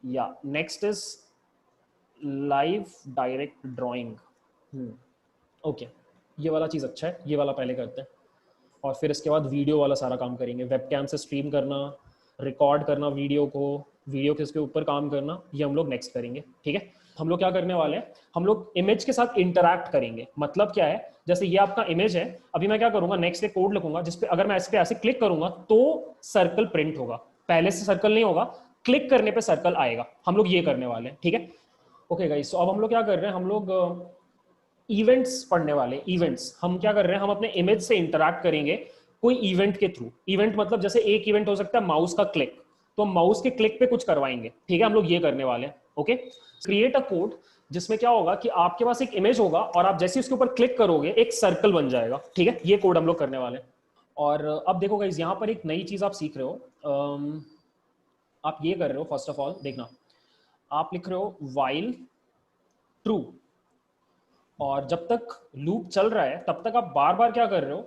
या next is live direct drawing. Okay, ये वाला चीज़ अच्छा है, ये वाला पहले करते हैं और फिर इसके बाद वीडियो वाला सारा काम करेंगे। वेबकैम से स्ट्रीम करना, रिकॉर्ड करना वीडियो को, वीडियो के उसके ऊपर काम करना, ये हम लोग नेक्स्ट करेंगे। ठीक है, हम लोग क्या करने वाले हैं, हम लोग इमेज के साथ इंटरैक्ट करेंगे। मतलब क्या है, जैसे ये आपका इमेज है, अभी मैं क्या करूंगा, नेक्स्ट एक कोड लिखूंगा जिसपे अगर मैं इस पे ऐसे क्लिक करूंगा तो सर्कल प्रिंट होगा, पहले से सर्कल नहीं होगा, क्लिक करने पे सर्कल आएगा। हम लोग ये करने वाले हैं। ठीक है, ओके गाइस, तो अब हम लोग क्या कर रहे हैं, हम लोग इवेंट्स पढ़ने वाले। इवेंट्स हम क्या कर रहे हैं, हम अपने इमेज से इंटरैक्ट करेंगे कोई इवेंट के थ्रू। इवेंट मतलब जैसे एक इवेंट हो सकता है माउस का क्लिक, तो माउस के क्लिक पे कुछ करवाएंगे। ठीक है, हम लोग ये करने वाले हैं। ओके, क्रिएट अ कोड जिसमें क्या होगा कि आपके पास एक इमेज होगा और आप जैसे उसके ऊपर क्लिक करोगे एक सर्कल बन जाएगा। ठीक है, ये कोड हम लोग करने वाले हैं। और अब देखो गाइस, यहाँ पर एक नई चीज आप सीख रहे हो। आप ये कर रहे हो, फर्स्ट ऑफ ऑल देखना, आप लिख रहे हो वाइल ट्रू, और जब तक लूप चल रहा है तब तक आप बार बार क्या कर रहे हो,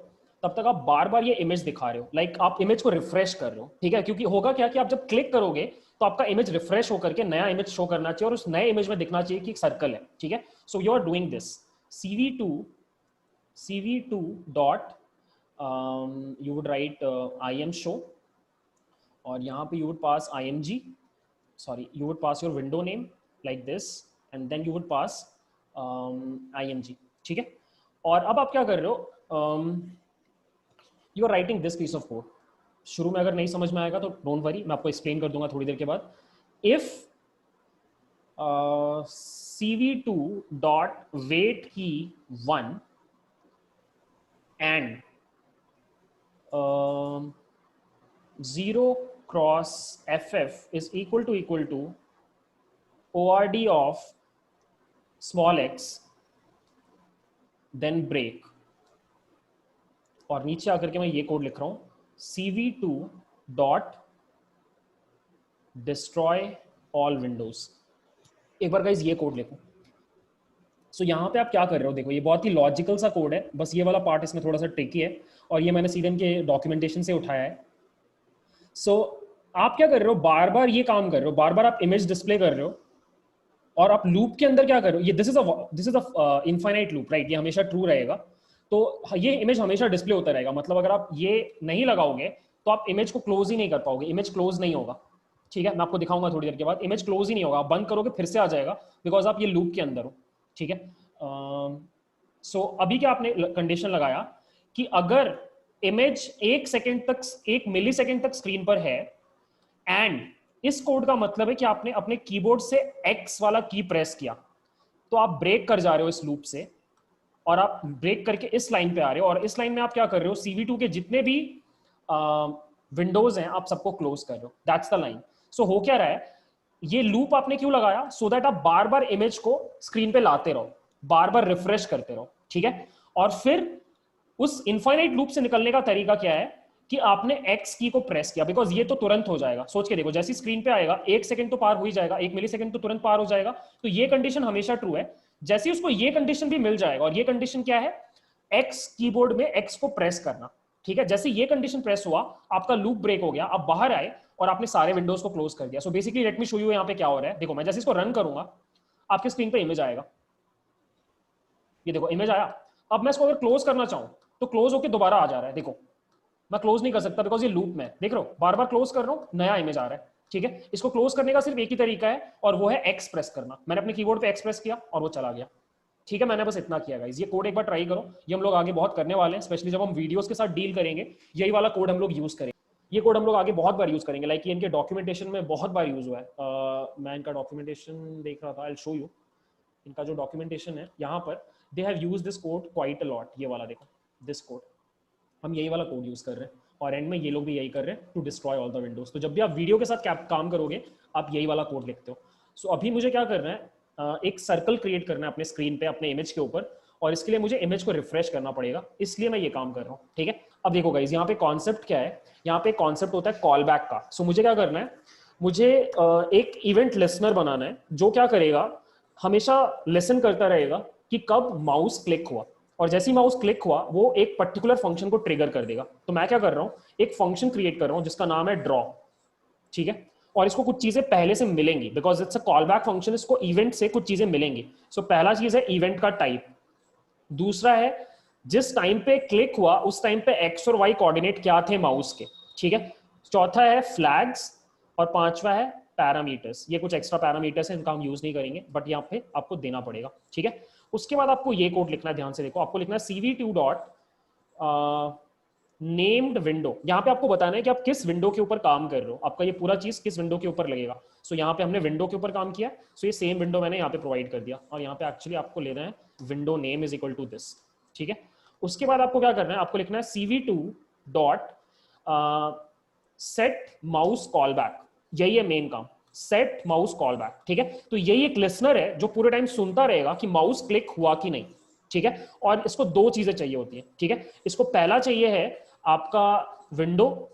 तब तक आप बार बार ये इमेज दिखा रहे हो, लाइक आप इमेज को रिफ्रेश कर रहे हो। ठीक है, क्योंकि होगा क्या कि आप जब क्लिक करोगे तो आपका इमेज रिफ्रेश होकर के नया इमेज शो करना चाहिए और उस नए इमेज में दिखना चाहिए कि एक सर्कल है। ठीक है, so you are doing this cv2 dot you would write im show, और यहाँ पे you would pass img, sorry, you would pass your window name like this and then you would pass img। ठीक है, और अब आप क्या कर रहे हो, you are writing this piece of code. शुरू में अगर नहीं समझ में आएगा तो डोंट वरी, मैं आपको एक्सप्लेन कर दूंगा थोड़ी देर के बाद। इफ cv2 डॉट वेट की 1 and 0 cross ff is equal to ord of small x, then break, और नीचे आकर के मैं ये कोड लिख रहा हूं, cv2 dot destroy all Windows. एक बार गाइस ये कोड लिखो। सो यहाँ पे आप क्या कर रहे हो, देखो ये बहुत ही लॉजिकल सा कोड है, बस ये वाला पार्ट इसमें थोड़ा सा ट्रिकी है और ये मैंने सीधे इनके डॉक्यूमेंटेशन से उठाया है। सो आप क्या कर रहे हो, बार बार ये काम कर रहे हो, बार बार आप इमेज डिस्प्ले कर रहे हो और आप लूप के अंदर क्या कर रहे हो, ये this is a infinite loop, right, ये हमेशा ट्रू रहेगा। तो ये इमेज हमेशा डिस्प्ले होता रहेगा। मतलब अगर आप ये नहीं लगाओगे तो आप इमेज को क्लोज ही नहीं कर पाओगे, इमेज क्लोज नहीं होगा। ठीक है, मैं आपको दिखाऊंगा थोड़ी देर के बाद, इमेज क्लोज ही नहीं होगा, आप बंद करोगे फिर से आ जाएगा बिकॉज आप ये लूप के अंदर हो। ठीक है, सो अभी क्या आपने कंडीशन लगाया कि अगर इमेज 1 सेकेंड तक, 1 मिली सेकेंड तक स्क्रीन पर है, एंड इस कोड का मतलब है कि आपने अपने कीबोर्ड से एक्स वाला की प्रेस किया, तो आप ब्रेक कर जा रहे हो इस लूप से और आप ब्रेक करके इस लाइन पे आ रहे हो, और इस लाइन में आप क्या कर रहे हो, cv2 के जितने भी विंडोज हैं आप सबको क्लोज कर रहे हो। That's the line. सो हो क्या रहा है, ये लूप आपने क्यों लगाया, सो दैट आप बार बार इमेज को स्क्रीन पे लाते रहो, बार बार रिफ्रेश करते रहो। ठीक है, और फिर उस इनफाइनाइट लूप से निकलने का तरीका क्या है कि आपने एक्स की को प्रेस किया, बिकॉज ये तो तुरंत हो जाएगा। सोच के देखो, जैसी स्क्रीन पे आएगा 1 सेकंड तो पार हो ही जाएगा, 1 मिली सेकंड तो तुरंत पार हो जाएगा, तो ये कंडीशन हमेशा ट्रू है। जैसे ही उसको ये कंडीशन भी मिल जाएगा, और ये कंडीशन क्या है, एक्स कीबोर्ड में एक्स को प्रेस करना। ठीक है, जैसे ये कंडीशन प्रेस हुआ आपका लूप ब्रेक हो गया, आप बाहर आए और आपने सारे विंडोज को क्लोज कर दिया। So basically let me show you यहाँ पे क्या हो रहा है। देखो मैं जैसे इसको रन करूंगा आपके स्क्रीन पे इमेज आएगा, ये देखो इमेज आया। अब मैं इसको अगर क्लोज करना चाहूं तो क्लोज होकर दोबारा आ जा रहा है, देखो मैं क्लोज नहीं कर सकता बिकॉज ये लूप में, देख रहे हो, बार बार क्लोज कर रहा हूं नया इमेज आ रहा है। ठीक है, इसको क्लोज करने का सिर्फ एक ही तरीका है और वो है एक्स प्रेस करना। मैंने अपने कीबोर्ड पे एक्स प्रेस किया और वो चला गया। ठीक है, मैंने बस इतना किया गाइस, ये कोड एक बार ट्राई करो, ये हम लोग आगे बहुत करने वाले हैं, स्पेशली जब हम वीडियोस के साथ डील करेंगे यही वाला कोड हम लोग यूज करेंगे। ये कोड हम लोग आगे बहुत बार यूज करेंगे, लाइक ये इनके डॉक्यूमेंटेशन में बहुत बार यूज हुआ है। मैं इनका डॉक्यूमेंटेशन देख रहा था, आई विल शो यू। इनका जो डॉक्यूमेंटेशन है यहाँ पर, they have used this code quite a lot. ये वाला देखो, दिस कोड, हम यही वाला कोड यूज कर रहे हैं और एंड में ये लोग भी यही कर रहे हैं, to destroy all the windows. तो जब भी आप वीडियो के साथ काम करोगे आप यही वाला कोड लिखते हो। सो अभी मुझे क्या करना है, एक सर्कल क्रिएट करना है अपने स्क्रीन पे, अपने इमेज के ऊपर, और इसके लिए मुझे इमेज को रिफ्रेश करना पड़ेगा, इसलिए मैं ये काम कर रहा हूँ। ठीक है, अब देखो गाइस, यहाँ पे कॉन्सेप्ट क्या है, यहाँ पे कॉन्सेप्ट होता है कॉल बैक का। सो मुझे क्या करना है, मुझे एक इवेंट लिसनर बनाना है जो क्या करेगा, हमेशा लिसन करता रहेगा कि कब माउस क्लिक हुआ, और जैसे ही माउस क्लिक हुआ वो एक पर्टिकुलर फंक्शन को ट्रिगर कर देगा। तो मैं क्या कर रहा हूँ, एक फंक्शन क्रिएट कर रहा हूँ जिसका नाम है ड्रॉ। ठीक है, और इसको कुछ चीजें पहले से मिलेंगी, because it's a call back function, इसको इवेंट से कुछ चीजें मिलेंगी। सो पहला चीज है इवेंट का टाइप, दूसरा है जिस टाइम पे क्लिक हुआ उस टाइम पे एक्स और वाई कोऑर्डिनेट क्या थे माउस के, ठीक है। चौथा है फ्लैग्स, और पांचवा है पैरामीटर्स। ये कुछ एक्स्ट्रा पैरामीटर्स हैं, इनका हम यूज नहीं करेंगे, बट यहाँ पे आपको देना पड़ेगा, ठीक है। उसके बाद आपको ये कोड लिखना है, ध्यान से देखो, आपको लिखना है cv2 डॉट नेम्ड विंडो। यहाँ पे आपको बताना है कि आप किस विंडो के ऊपर काम कर रहे हो, आपका ये पूरा चीज किस विंडो के ऊपर लगेगा। सो यहाँ पे हमने विंडो के ऊपर काम किया, सो ये सेम विंडो मैंने यहाँ पे प्रोवाइड कर दिया, और यहाँ पे एक्चुअली आपको लेना है window name is equal to this, ठीक है। उसके बाद आपको क्या करना है, आपको लिखना है cv2 dot set mouse call back, यही है मेन काम, सेट माउस कॉल बैक, ठीक है। तो यही एक लिसनर है जो पूरे टाइम सुनता रहेगा कि माउस क्लिक हुआ कि नहीं, ठीक है। और इसको दो चीजें चाहिए होती है, ठीक है। इसको पहला चाहिए है आपका विंडो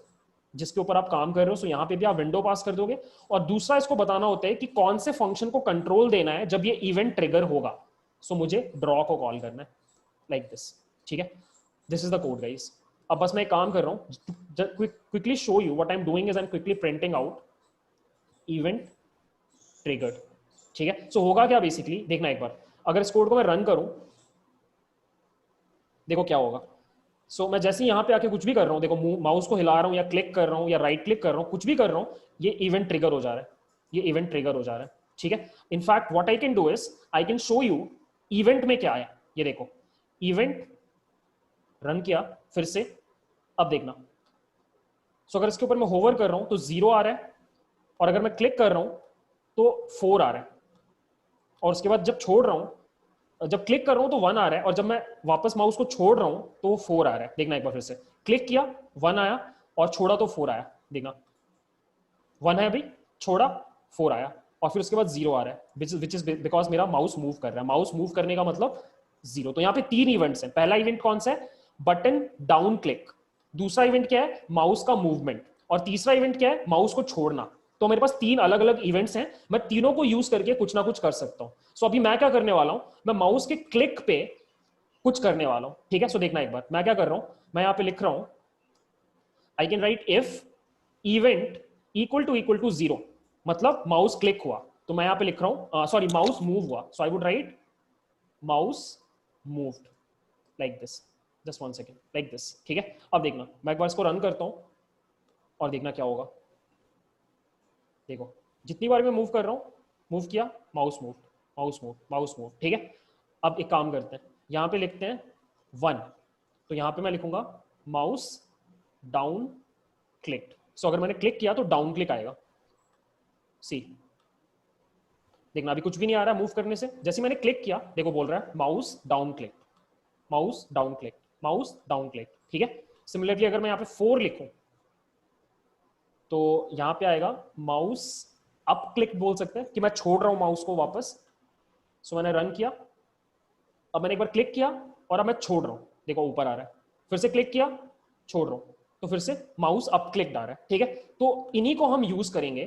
जिसके ऊपर आप काम कर रहे हो, सो यहां पे भी आप विंडो पास कर दोगे, और दूसरा इसको बताना होता है कि कौन से फंक्शन को कंट्रोल देना है जब ये इवेंट ट्रिगर होगा। सो मुझे ड्रॉ को कॉल करना है लाइक दिस, ठीक है। This is the code guys. अब बस मैं एक काम कर रहा हूं, quickly show you what I am doing is I am quickly printing out event triggered, ठीक है। सो होगा क्या बेसिकली, देखना एक बार, अगर इस कोड को मैं रन करूं, देखो क्या होगा। सो मैं जैसे ही यहाँ पे आके कुछ भी कर रहा हूँ, देखो माउस को हिला रहा हूँ या क्लिक कर रहा हूँ या राइट क्लिक कर रहा हूँ, कुछ भी कर रहा हूँ, ये इवेंट ट्रिगर हो जा रहा है, ये इवेंट ट्रिगर हो जा रहा है, ठीक है। In fact what I can do is I can show you event में क्या है। ये देखो इवेंट रन किया फिर से, अब देखना। सो अगर इसके ऊपर मैं होवर कर रहा हूँ तो 0 आ रहा है, और अगर मैं क्लिक कर रहा हूँ तो 4 आ रहा है, और उसके बाद जब छोड़ रहा हूँ, जब क्लिक कर रहा हूँ तो 1 आ रहा है, और जब मैं वापस माउस को छोड़ रहा हूँ तो 4 आ रहा है। देखना एक बार फिर से, क्लिक किया 1 आया, और छोड़ा तो 4 आया, देखना 1 है अभी, छोड़ा 4 आया, और फिर उसके बाद 0 आ रहा है, विच इज बिकॉज मेरा माउस मूव कर रहा है। माउस मूव करने का मतलब 0। तो यहाँ पे 3 इवेंट्स हैं। पहला इवेंट कौन सा है, बटन डाउन क्लिक, दूसरा इवेंट क्या है, माउस का मूवमेंट, और तीसरा इवेंट क्या है, माउस को छोड़ना। तो मेरे पास 3 अलग अलग इवेंट्स हैं, मैं तीनों को यूज करके कुछ ना कुछ कर सकता हूं। सो अभी मैं क्या करने वाला हूं, मैं माउस के क्लिक पे कुछ करने वाला हूं, ठीक है। सो देखना एक बार मैं क्या कर रहा हूं, मैं यहां पे लिख रहा हूं I can write if event equal to 0, मतलब माउस क्लिक हुआ, तो मैं यहां पे लिख रहा हूं सॉरी माउस मूव हुआ, so I would write mouse moved like this, just 1 second, like this, ठीक है। अब देखना मैं एक बार इसको रन करता हूं, और देखना क्या होगा। देखो जितनी बार मैं मूव कर रहा हूं, मूव किया, mouse move, mouse move, mouse move, ठीक है। अब एक काम करते हैं, यहां पे लिखते हैं 1, तो यहां पे मैं लिखूंगा माउस डाउन क्लिक्ड। सो अगर मैंने क्लिक किया तो डाउन क्लिक आएगा, सी देखना अभी कुछ भी नहीं आ रहा मूव करने से, जैसे मैंने क्लिक किया देखो बोल रहा है mouse down click, mouse down click, mouse down click, ठीक है। सिमिलरली अगर मैं यहाँ पे 4 लिखूं तो यहां पे आएगा माउस अप क्लिक, बोल सकते हैं कि मैं छोड़ रहा हूं माउस को वापस। सो मैंने रन किया, अब मैंने एक बार क्लिक किया, और अब मैं छोड़ रहा हूं, देखो ऊपर आ रहा है, फिर से क्लिक किया, छोड़ रहा हूं, तो फिर से माउस अप क्लिक आ रहा है, ठीक है। तो इन्हीं को हम यूज करेंगे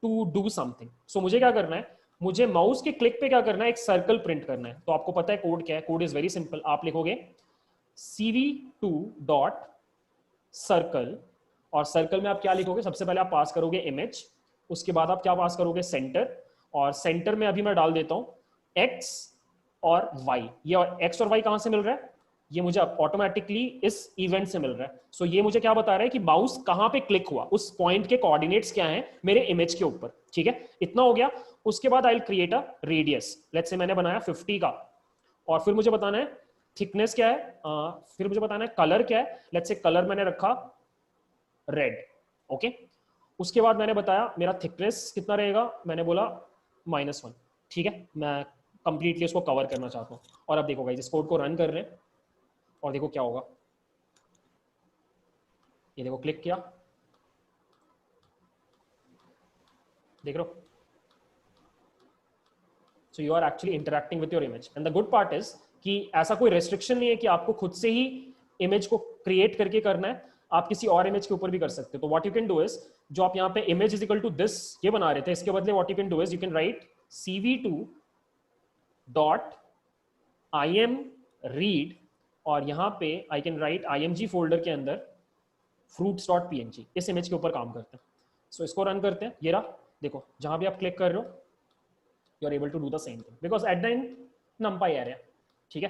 टू डू समथिंग। सो मुझे क्या करना है, मुझे माउस के क्लिक पे क्या करना है, एक सर्कल प्रिंट करना है। तो आपको पता है कोड क्या है, कोड इज वेरी सिंपल, आप लिखोगे cv2 डॉट सर्कल, और सर्कल में आप क्या लिखोगे, सबसे पहले आप पास करोगे इमेज, उसके बाद आप क्या पास करोगे, सेंटर, और सेंटर में अभी मैं डाल देता हूं x और y। ये x और y कहां से मिल रहा है, ये मुझे ऑटोमेटिकली इस इवेंट से मिल रहा है। सो ये मुझे क्या बता रहा है कि माउस कहां पे क्लिक हुआ, उस पॉइंट के कोऑर्डिनेट्स क्या हैं मेरे इमेज के ऊपर, ठीक है। इतना हो गया। उसके बाद I will create a radius, let's say मैंने बनाया 50 का, और फिर मुझे बताना है थिकनेस क्या है, फिर मुझे बताना है कलर क्या है, लेट्स से कलर मैंने रखा रेड, ओके। उसके बाद मैंने बताया मेरा थिकनेस कितना रहेगा, मैंने बोला -1, ठीक है। मैं कंप्लीटली उसको कवर करना चाहता हूँ। और अब देखो गाइस इस कोड को रन कर रहे हैं, और देखो क्या होगा, ये देखो क्लिक किया, देख रहे हो। So you are actually interacting with your image, and the good part is कि ऐसा कोई रेस्ट्रिक्शन नहीं है कि आपको खुद से ही इमेज को क्रिएट करके करना है, आप किसी और इमेज के ऊपर भी कर सकते हो। तो what you can do is, जो आप यहाँ पे image is equal to this ये बना रहे थे, इसके बदले what you can do is you can write cv2 dot im read, और यहाँ पे I can write img folder के अंदर fruits.png, इस इमेज के ऊपर काम करते हैं। सो इसको रन करते हैं, ये रहा, देखो जहां भी आप क्लिक कर रहे हो you are able to do the same thing because at the end numpy array, ठीक है।